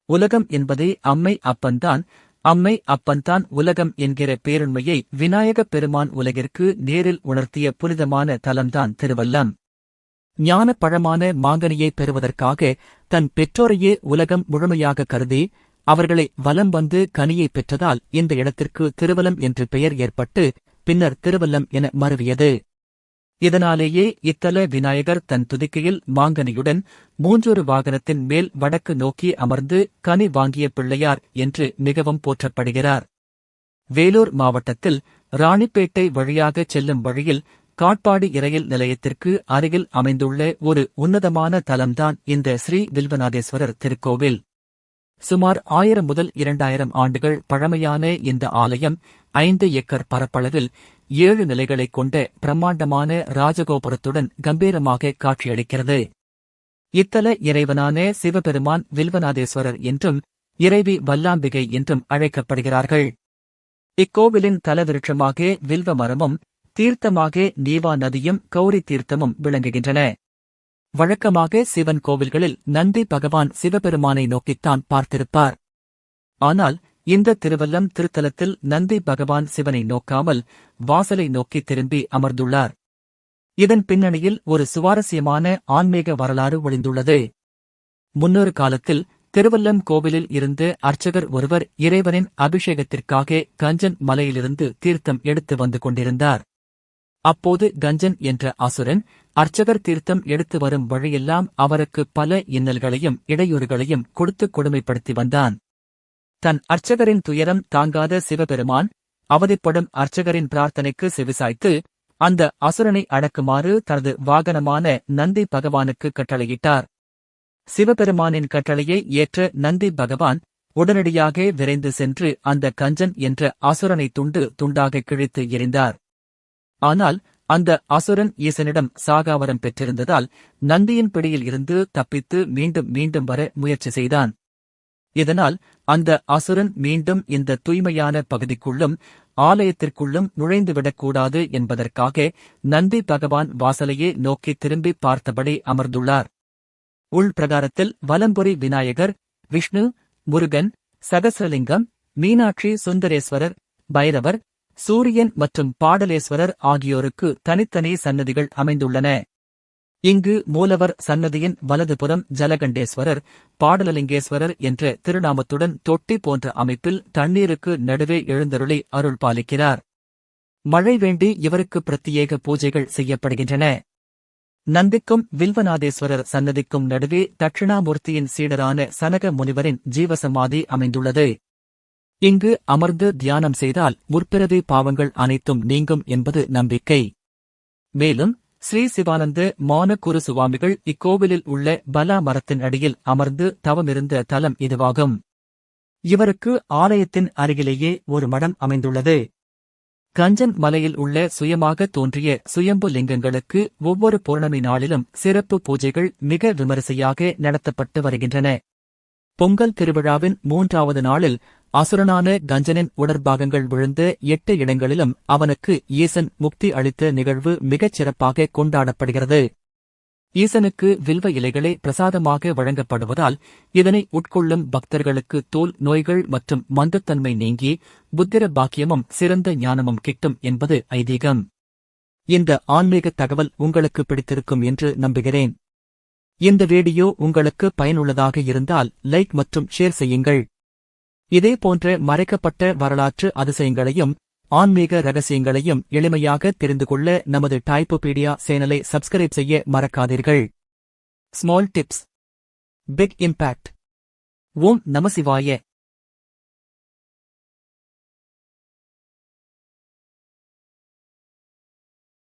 உலகம் என்பதே அம்மை அப்பன்தான், அம்மை அப்பன்தான் உலகம் என்கிற பேருண்மையை விநாயகப் பெருமான் உலகிற்கு நேரில் உணர்த்திய புனிதமான தலம்தான் திருவல்லம். ஞானப் பழமான மாங்கனியைப் பெறுவதற்காக தன் பெற்றோரையே உலகம் முழுமையாக கருதி அவர்களை வலம் வந்து கனியைப் பெற்றதால் இந்த இடத்திற்கு திருவலம் என்று பெயர் ஏற்பட்டு பின்னர் திருவல்லம் என மருவியது. இதனாலேயே இத்தல விநாயகர் தன் துதிக்கையில் மாங்கனியுடன் மூன்றொரு வாகனத்தின் மேல் வடக்கு நோக்கி அமர்ந்து கனி வாங்கிய பிள்ளையார் என்று மிகவும் போற்றப்படுகிறார். வேலூர் மாவட்டத்தில் ராணிப்பேட்டை வழியாகச் செல்லும் வழியில் காட்பாடி இரயில் நிலையத்திற்கு அருகில் அமைந்துள்ள ஒரு உன்னதமான தலம்தான் இந்த ஸ்ரீ வில்வநாதேஸ்வரர் திருக்கோவில். சுமார் 1000 முதல் 2000 ஆண்டுகள் பழமையான இந்த ஆலயம் 5 ஏக்கர் பரப்பளவில் 7 நிலைகளைக் கொண்ட பிரம்மாண்டமான ராஜகோபுரத்துடன் கம்பீரமாக காட்சியளிக்கிறது. இத்தல இறைவனான சிவபெருமான் வில்வநாதேஸ்வரர் என்றும் இறைவி வல்லாம்பிகை என்றும் அழைக்கப்படுகிறார்கள். இக்கோவிலின் தலவிருட்சமாக வில்வ மரமும் தீர்த்தமாக நீவா நதியும் கௌரி தீர்த்தமும் விளங்குகின்றன. வழக்கமாக சிவன் கோவில்களில் நந்தி பகவான் சிவபெருமானை நோக்கித்தான் பார்த்திருப்பார். ஆனால் இந்த திருவல்லம் திருத்தலத்தில் நந்தி பகவான் சிவனை நோக்காமல் வாசலை நோக்கி திரும்பி அமர்ந்துள்ளார். இதன் பின்னணியில் ஒரு சுவாரஸ்யமான ஆன்மீக வரலாறு ஒளிந்துள்ளது. முன்னொரு காலத்தில் திருவல்லம் கோவிலில் இருந்து அர்ச்சகர் ஒருவர் இறைவனின் அபிஷேகத்திற்காக கஞ்சன் மலையிலிருந்து தீர்த்தம் எடுத்து வந்து கொண்டிருந்தார். அப்போது கஞ்சன் என்ற அசுரன் அர்ச்சகர் தீர்த்தம் எடுத்து வரும் வழியெல்லாம் அவருக்கு பல இன்னல்களையும் இடையூறுகளையும் கொடுத்து கொடுமைப்படுத்தி வந்தான். தன் அர்ச்சகரின் துயரம் தாங்காத சிவபெருமான் அவதிப்படும் அர்ச்சகரின் பிரார்த்தனைக்கு செவிசாய்த்து அந்த அசுரனை அடக்குமாறு தனது வாகனமான நந்தி பகவானுக்கு கட்டளையிட்டார். சிவபெருமானின் கட்டளையை ஏற்ற நந்தி பகவான் உடனடியாக விரைந்து சென்று அந்த கஞ்சன் என்ற அசுரனை துண்டு துண்டாக கிழித்து எறிந்தார். ஆனால் அந்த அசுரன் ஈசனிடம் சாகாவரம் பெற்றிருந்ததால் நந்தியின் பிடியில் இருந்து தப்பித்து மீண்டும் மீண்டும் வர முயற்சி செய்தான். இதனால் அந்த அசுரன் மீண்டும் இந்த தூய்மையான பகுதிக்குள்ளும் ஆலயத்திற்குள்ளும் நுழைந்துவிடக்கூடாது என்பதற்காக நந்தி பகவான் வாசலையே நோக்கி திரும்பி பார்த்தபடி அமர்ந்துள்ளார். உள்பிரகாரத்தில் வலம்புரி விநாயகர், விஷ்ணு, முருகன், சகஸ்ரலிங்கம், மீனாட்சி சுந்தரேஸ்வரர், பைரவர், சூரியன் மற்றும் பாடலேஸ்வரர் ஆகியோருக்கு தனித்தனி சன்னதிகள் அமைந்துள்ளன. இங்கு மூலவர் சன்னதியின் வலதுபுறம் ஜலகண்டேஸ்வரர், பாடலலிங்கேஸ்வரர் என்ற திருநாமத்துடன் தொட்டி போன்ற அமைப்பில் தண்ணீருக்கு நடுவே எழுந்தருளி அருள் பாலிக்கிறார். மழை வேண்டி இவருக்கு பிரத்யேக பூஜைகள் செய்யப்படுகின்றன. நந்திக்கும் வில்வநாதேஸ்வரர் சன்னதிக்கும் நடுவே தட்சிணாமூர்த்தியின் சீடரான சனக முனிவரின் ஜீவசமாதி அமைந்துள்ளது. இங்கு அமர்ந்து தியானம் செய்தால் முற்பிறவி பாவங்கள் அனைத்தும் நீங்கும் என்பது நம்பிக்கை. மேலும் ஸ்ரீ சிவானந்த மான சுவாமிகள் இக்கோவிலில் உள்ள பலா மரத்தின் அடியில் அமர்ந்து தவமிருந்த தலம் இதுவாகும். இவருக்கு ஆலயத்தின் அருகிலேயே ஒரு மடம் அமைந்துள்ளது. கஞ்சன் மலையில் உள்ள சுயமாக தோன்றிய சுயம்பு லிங்கங்களுக்கு ஒவ்வொரு பௌர்ணமி நாளிலும் சிறப்பு பூஜைகள் மிக விமரிசையாக நடத்தப்பட்டு வருகின்றன. பொங்கல் திருவிழாவின் 3வது நாளில் அசுரனான கஞ்சனின் உடற்பாகங்கள் விழுந்த 8 இடங்களிலும் அவனுக்கு ஈசன் முக்தி அளித்த நிகழ்வு மிகச் சிறப்பாக கொண்டாடப்படுகிறது. ஈசனுக்கு வில்வ இலைகளே பிரசாதமாக வழங்கப்படுவதால் இதனை உட்கொள்ளும் பக்தர்களுக்கு தோல் நோய்கள் மற்றும் மந்தத்தன்மை நீங்கி புத்திர பாக்கியமும் சிறந்த ஞானமும் கிட்டும் என்பது ஐதீகம். இந்த ஆன்மீக தகவல் உங்களுக்கு பிடித்திருக்கும் என்று நம்புகிறேன். இந்த வீடியோ உங்களுக்கு பயனுள்ளதாக இருந்தால் லைக் மற்றும் ஷேர் செய்யுங்கள். இதேபோன்ற மறைக்கப்பட்ட வரலாற்று அதிசயங்களையும் ஆன்மீக ரகசியங்களையும் எளிமையாக தெரிந்து கொள்ள நமது டைப்போபீடியா சேனலை சப்ஸ்கிரைப் செய்ய மறக்காதீர்கள். Small tips, big impact. ஓம் நமசிவாய.